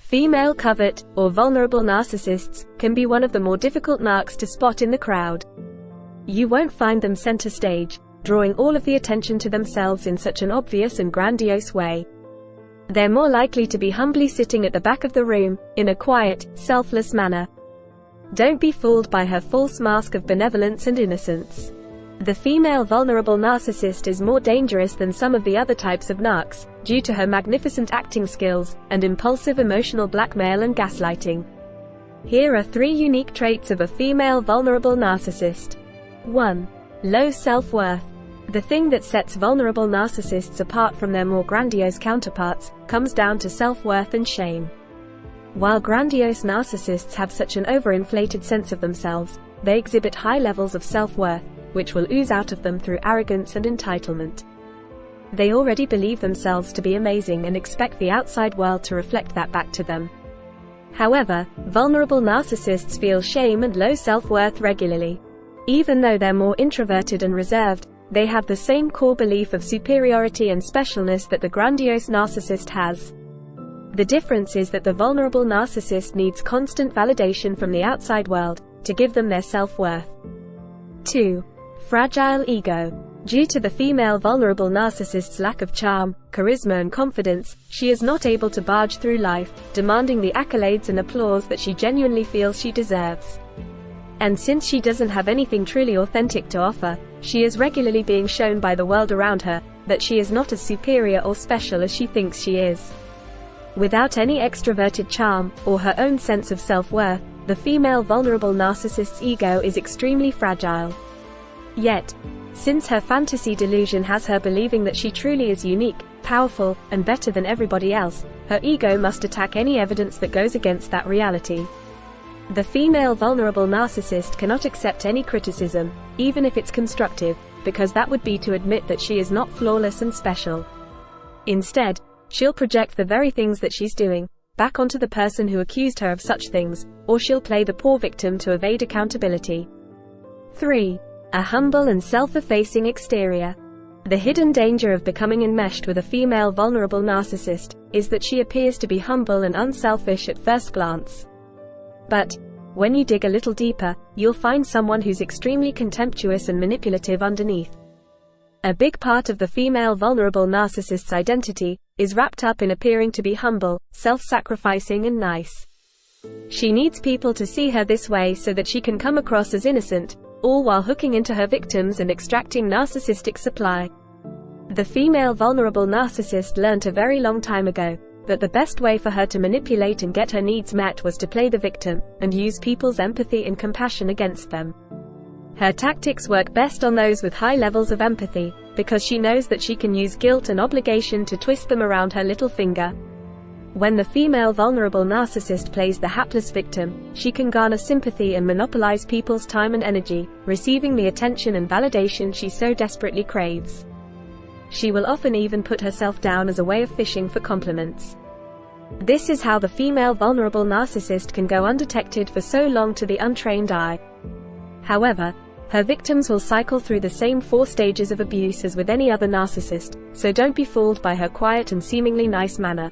Female covert, or vulnerable narcissists, can be one of the more difficult narcs to spot in the crowd. You won't find them center stage, drawing all of the attention to themselves in such an obvious and grandiose way. They're more likely to be humbly sitting at the back of the room, in a quiet, selfless manner. Don't be fooled by her false mask of benevolence and innocence. The female vulnerable narcissist is more dangerous than some of the other types of narcs, due to her magnificent acting skills, and impulsive emotional blackmail and gaslighting. Here are 3 unique traits of a female vulnerable narcissist. 1. Low self-worth. The thing that sets vulnerable narcissists apart from their more grandiose counterparts, comes down to self-worth and shame. While grandiose narcissists have such an overinflated sense of themselves, they exhibit high levels of self-worth, which will ooze out of them through arrogance and entitlement. They already believe themselves to be amazing and expect the outside world to reflect that back to them. However, vulnerable narcissists feel shame and low self-worth regularly. Even though they're more introverted and reserved, they have the same core belief of superiority and specialness that the grandiose narcissist has. The difference is that the vulnerable narcissist needs constant validation from the outside world to give them their self-worth. 2. Fragile ego. Due to the female vulnerable narcissist's lack of charm, charisma and confidence, she is not able to barge through life, demanding the accolades and applause that she genuinely feels she deserves. And since she doesn't have anything truly authentic to offer, she is regularly being shown by the world around her that she is not as superior or special as she thinks she is. Without any extroverted charm, or her own sense of self-worth, the female vulnerable narcissist's ego is extremely fragile. Yet, since her fantasy delusion has her believing that she truly is unique, powerful, and better than everybody else, her ego must attack any evidence that goes against that reality. The female vulnerable narcissist cannot accept any criticism, even if it's constructive, because that would be to admit that she is not flawless and special. Instead, she'll project the very things that she's doing back onto the person who accused her of such things, or she'll play the poor victim to evade accountability. 3. A humble and self-effacing exterior. The hidden danger of becoming enmeshed with a female vulnerable narcissist is that she appears to be humble and unselfish at first glance. But when you dig a little deeper, you'll find someone who's extremely contemptuous and manipulative underneath. A big part of the female vulnerable narcissist's identity is wrapped up in appearing to be humble, self-sacrificing and nice. She needs people to see her this way so that she can come across as innocent, all while hooking into her victims and extracting narcissistic supply. The female vulnerable narcissist learned a very long time ago that the best way for her to manipulate and get her needs met was to play the victim, and use people's empathy and compassion against them. Her tactics work best on those with high levels of empathy, because she knows that she can use guilt and obligation to twist them around her little finger. When the female vulnerable narcissist plays the hapless victim, she can garner sympathy and monopolize people's time and energy, receiving the attention and validation she so desperately craves. She will often even put herself down as a way of fishing for compliments. This is how the female vulnerable narcissist can go undetected for so long to the untrained eye. However, her victims will cycle through the same 4 stages of abuse as with any other narcissist, so don't be fooled by her quiet and seemingly nice manner.